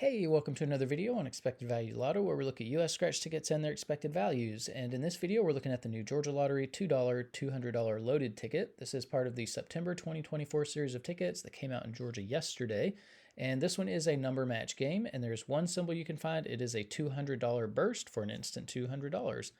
Hey, welcome to another video on Expected Value Lotto, where we look at US scratch tickets and their expected values. And in this video, we're looking at the new Georgia Lottery $2 $200 loaded ticket. This is part of the September 2024 series of tickets that came out in Georgia yesterday. And this one is a number match game, and there's one symbol you can find. It is a $200 burst for an instant $200.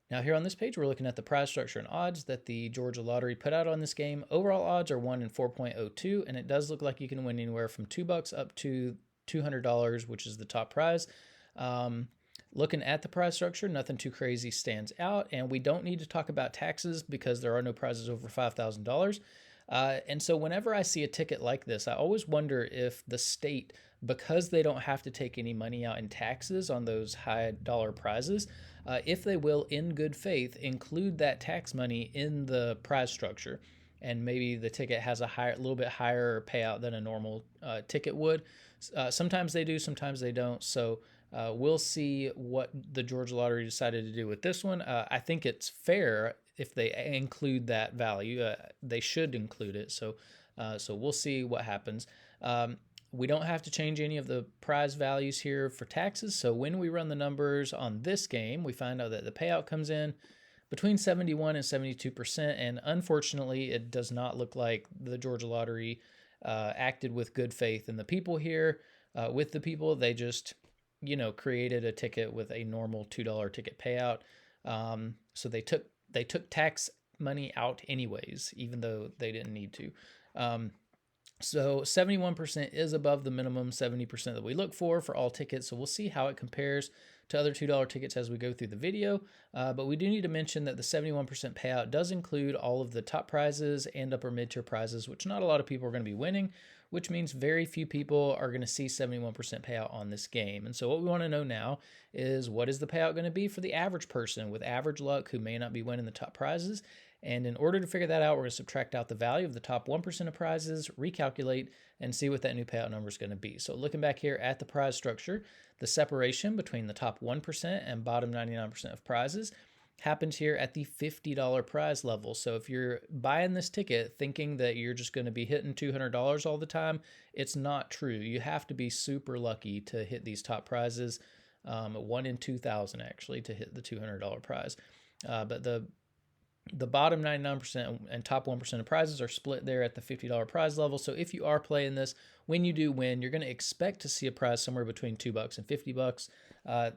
Now here on this page, we're looking at the prize structure and odds that the Georgia Lottery put out on this game. Overall odds are 1 in 4.02, and it does look like you can win anywhere from $2 up to $200, which is the top prize. Looking at the prize structure, nothing too crazy stands out, and we don't need to talk about taxes because there are no prizes over $5,000. And so whenever I see a ticket like this, I always wonder if the state, because they don't have to take any money out in taxes on those high dollar prizes, if they will, in good faith, include that tax money in the prize structure. And maybe the ticket has a little bit higher payout than a normal ticket would. Sometimes they do, sometimes they don't. So we'll see what the Georgia Lottery decided to do with this one. I think it's fair if they include that value. They should include it. So we'll see what happens. We don't have to change any of the prize values here for taxes. So when we run the numbers on this game, we find out that the payout comes in between 71 and 72%, and unfortunately, it does not look like the Georgia Lottery acted with good faith in the people here. With the people, they just, created a ticket with a normal $2 ticket payout. So they took tax money out anyways, even though they didn't need to. So 71% is above the minimum 70% that we look for all tickets. So we'll see how it compares to other $2 tickets as we go through the video. But we do need to mention that the 71% payout does include all of the top prizes and upper mid-tier prizes, which not a lot of people are going to be winning, which means very few people are going to see 71% payout on this game. And so what we want to know now is, what is the payout going to be for the average person with average luck who may not be winning the top prizes? And in order to figure that out, we're going to subtract out the value of the top 1% of prizes, recalculate, and see what that new payout number is going to be. So looking back here at the prize structure, the separation between the top 1% and bottom 99% of prizes happens here at the $50 prize level. So if you're buying this ticket thinking that you're just going to be hitting $200 all the time, it's not true. You have to be super lucky to hit these top prizes, 1 in 2,000 actually, to hit the $200 prize. But the bottom 99% and top 1% of prizes are split there at the $50 prize level. So if you are playing this, when you do win, you're going to expect to see a prize somewhere between $2 and $50.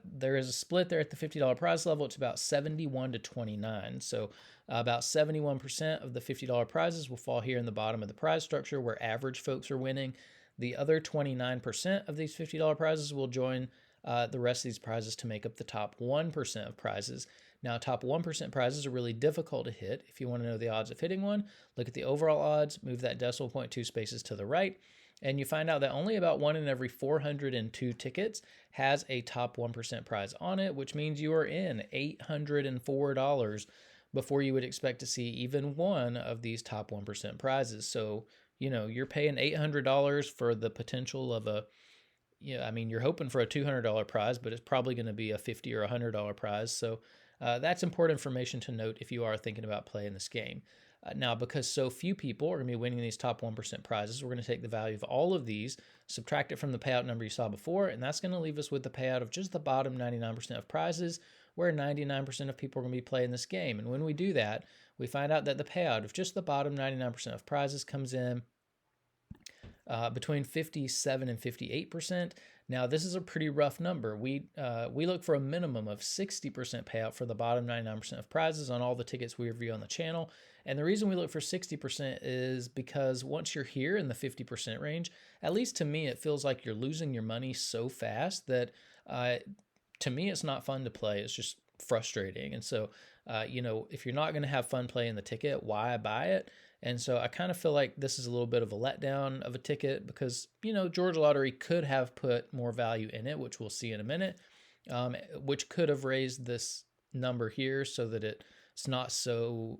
There is a split there at the $50 prize level. It's about 71 to 29. So about 71% of the $50 prizes will fall here in the bottom of the prize structure where average folks are winning. The other 29% of these $50 prizes will join the rest of these prizes to make up the top 1% of prizes. Now, top 1% prizes are really difficult to hit. If you want to know the odds of hitting one, look at the overall odds, move that decimal point 2 spaces to the right, and you find out that only about 1 in every 402 tickets has a top 1% prize on it, which means you are in $804 before you would expect to see even one of these top 1% prizes. So, you're paying $800 for the potential of you're hoping for a $200 prize, but it's probably going to be a $50 or $100 prize. So that's important information to note if you are thinking about playing this game. Now, because so few people are going to be winning these top 1% prizes, we're going to take the value of all of these, subtract it from the payout number you saw before, and that's going to leave us with the payout of just the bottom 99% of prizes, where 99% of people are going to be playing this game. And when we do that, we find out that the payout of just the bottom 99% of prizes comes in between 57 and 58%. Now, this is a pretty rough number. We look for a minimum of 60% payout for the bottom 99% of prizes on all the tickets we review on the channel. And the reason we look for 60% is because once you're here in the 50% range, at least to me, it feels like you're losing your money so fast that to me, it's not fun to play. It's just frustrating. And so, if you're not going to have fun playing the ticket, why buy it? And so I kind of feel like this is a little bit of a letdown of a ticket because, Georgia Lottery could have put more value in it, which we'll see in a minute, which could have raised this number here so that it's not so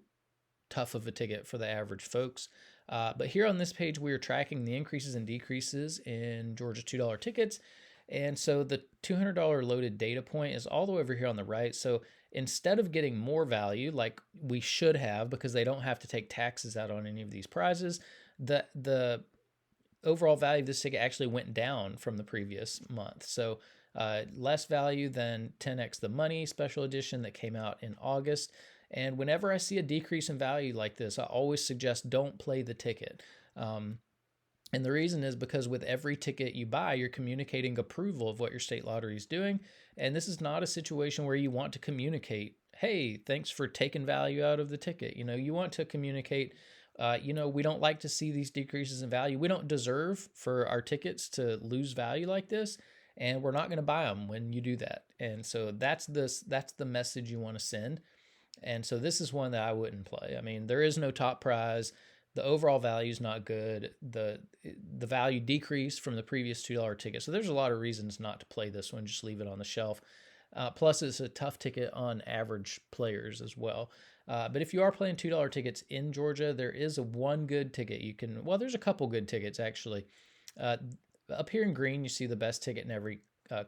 tough of a ticket for the average folks. But here on this page, we are tracking the increases and decreases in Georgia $2 tickets. And so the $200 loaded data point is all the way over here on the right. So instead of getting more value like we should have, because they don't have to take taxes out on any of these prizes, the overall value of this ticket actually went down from the previous month. So less value than 10x the money special edition that came out in August. And whenever I see a decrease in value like this, I always suggest don't play the ticket. And the reason is because with every ticket you buy, you're communicating approval of what your state lottery is doing. And this is not a situation where you want to communicate, hey, thanks for taking value out of the ticket. You want to communicate, we don't like to see these decreases in value. We don't deserve for our tickets to lose value like this. And we're not going to buy them when you do that. And so that's the message you want to send. And so this is one that I wouldn't play. I mean, there is no top prize. The overall value is not good. The value decreased from the previous $2 ticket. So there's a lot of reasons not to play this one. Just leave it on the shelf. Plus, it's a tough ticket on average players as well. But if you are playing $2 tickets in Georgia, there is one good ticket you can. Well, there's a couple good tickets actually. Up here in green, you see the best ticket in every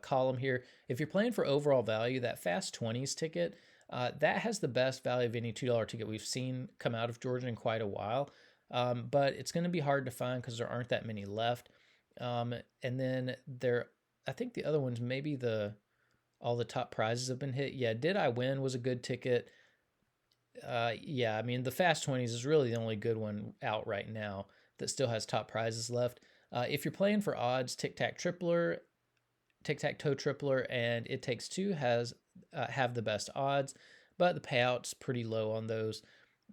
column here. If you're playing for overall value, that Fast 20s ticket, that has the best value of any $2 ticket we've seen come out of Georgia in quite a while. But it's going to be hard to find because there aren't that many left. And then I think the other ones, maybe all the top prizes have been hit. Yeah, Did I Win was a good ticket. Yeah, I mean, the Fast 20s is really the only good one out right now that still has top prizes left. If you're playing for odds, Tic-Tac-Toe Tripler, and It Takes Two have the best odds, but the payout's pretty low on those.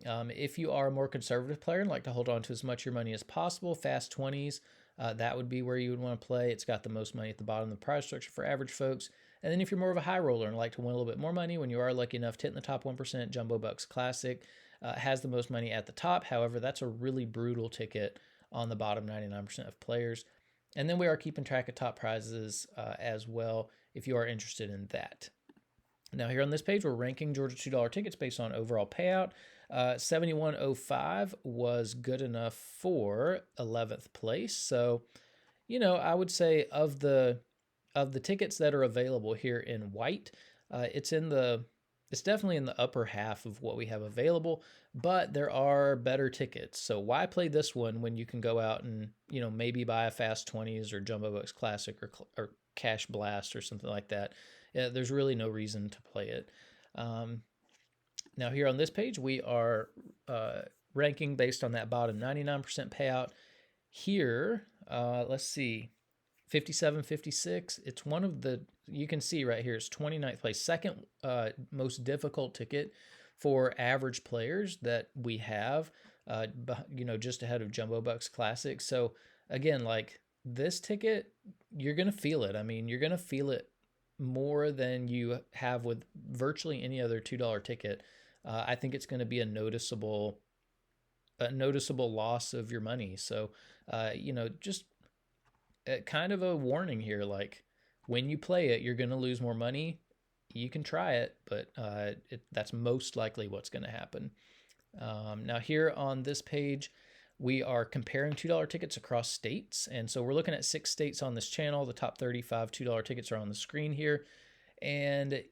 If you are a more conservative player and like to hold on to as much of your money as possible, Fast 20s, that would be where you would want to play. It's got the most money at the bottom of the prize structure for average folks. And then if you're more of a high roller and like to win a little bit more money, when you are lucky enough to hit in the top 1%, Jumbo Bucks Classic has the most money at the top. However, that's a really brutal ticket on the bottom 99% of players. And then we are keeping track of top prizes as well if you are interested in that. Now here on this page, we're ranking Georgia $2 tickets based on overall payout. 7105 was good enough for 11th place. So, I would say of the tickets that are available here in white, it's definitely in the upper half of what we have available, but there are better tickets. So why play this one when you can go out and, maybe buy a Fast 20s or Jumbo Bucks Classic or Cash Blast or something like that. There's really no reason to play it. Now here on this page, we are ranking based on that bottom 99% payout. Here, let's see, 57.56. It's one of you can see right here, it's 29th place, second most difficult ticket for average players that we have, just ahead of Jumbo Bucks Classic. So again, like this ticket, you're going to feel it. I mean, you're going to feel it more than you have with virtually any other $2 ticket. I think it's going to be a noticeable loss of your money. So, just kind of a warning here. Like when you play it, you're going to lose more money. You can try it, but that's most likely what's going to happen. Now here on this page, we are comparing $2 tickets across states. And so we're looking at 6 states on this channel. The top 35 $2 tickets are on the screen here. And,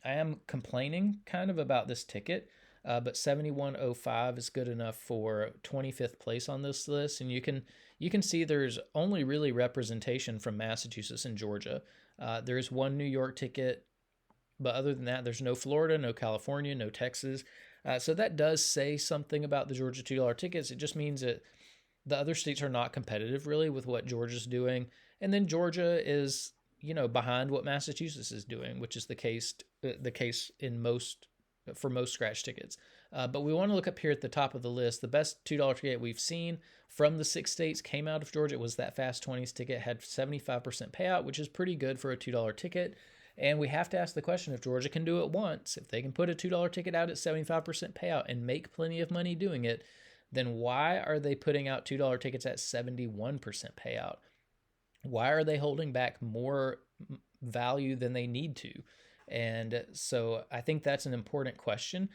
I am complaining kind of about this ticket, but 7105 is good enough for 25th place on this list. And you can see there's only really representation from Massachusetts and Georgia. There's one New York ticket, but other than that, there's no Florida, no California, no Texas. So that does say something about the Georgia $2 tickets. It just means that the other states are not competitive really with what Georgia's doing. And then Georgia is, behind what Massachusetts is doing, which is the case for most scratch tickets. But we want to look up here at the top of the list. The best $2 ticket we've seen from the 6 states came out of Georgia. It was that Fast 20s ticket, had 75% payout, which is pretty good for a $2 ticket. And we have to ask the question, if Georgia can do it once, if they can put a $2 ticket out at 75% payout and make plenty of money doing it, then why are they putting out $2 tickets at 71% payout? Why are they holding back more value than they need to? And so I think that's an important question.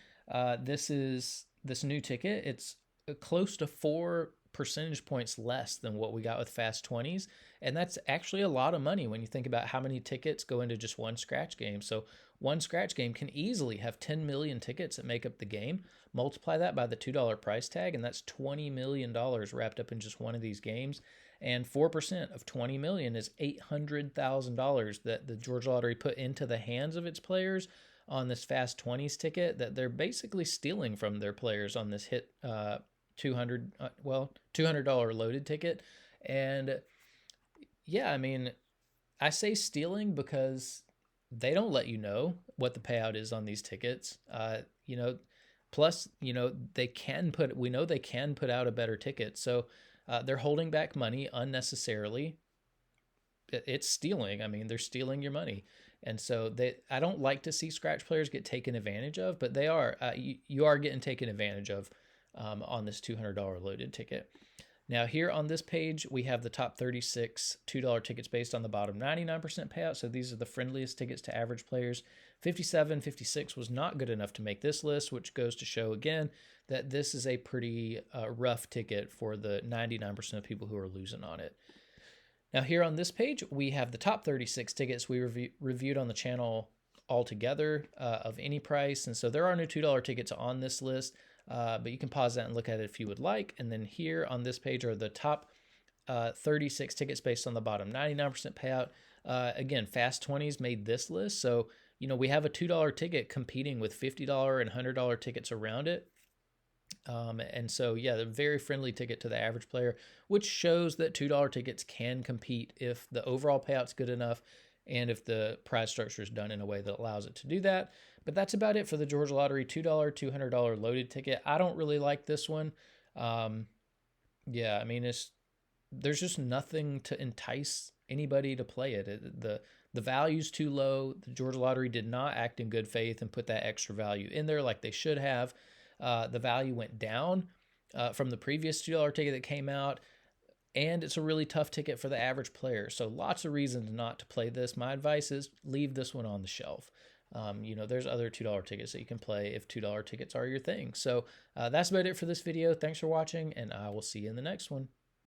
This new ticket. It's close to 4 percentage points less than what we got with Fast 20s. And that's actually a lot of money when you think about how many tickets go into just one scratch game. So one scratch game can easily have 10 million tickets that make up the game. Multiply that by the $2 price tag, and that's $20 million wrapped up in just one of these games. And 4% of 20 million is $800,000 that the Georgia Lottery put into the hands of its players on this Fast 20s ticket that they're basically stealing from their players on this hit $200 loaded ticket. And yeah, I mean, I say stealing because they don't let you know what the payout is on these tickets. Plus, we know they can put out a better ticket. So they're holding back money unnecessarily. It's stealing. I mean, they're stealing your money. And so I don't like to see scratch players get taken advantage of, but they are. You are getting taken advantage of on this $200 loaded ticket. Now here on this page, we have the top 36 $2 tickets based on the bottom 99% payout. So these are the friendliest tickets to average players. 57, 56 was not good enough to make this list, which goes to show again that this is a pretty rough ticket for the 99% of people who are losing on it. Now here on this page, we have the top 36 tickets we reviewed on the channel altogether of any price. And so there are no $2 tickets on this list, but you can pause that and look at it if you would like. And then here on this page are the top 36 tickets based on the bottom 99% payout. Again, Fast 20s made this list. So, we have a $2 ticket competing with $50 and $100 tickets around it. And so, yeah, the very friendly ticket to the average player, which shows that $2 tickets can compete if the overall payout's good enough and if the prize structure is done in a way that allows it to do that. But that's about it for the Georgia Lottery $2, $200 loaded ticket. I don't really like this one. Yeah, I mean, there's just nothing to entice anybody to play it. The value's too low. The Georgia Lottery did not act in good faith and put that extra value in there like they should have. The value went down from the previous $2 ticket that came out, and it's a really tough ticket for the average player. So lots of reasons not to play this. My advice is leave this one on the shelf. There's other $2 tickets that you can play if $2 tickets are your thing. So that's about it for this video. Thanks for watching, and I will see you in the next one.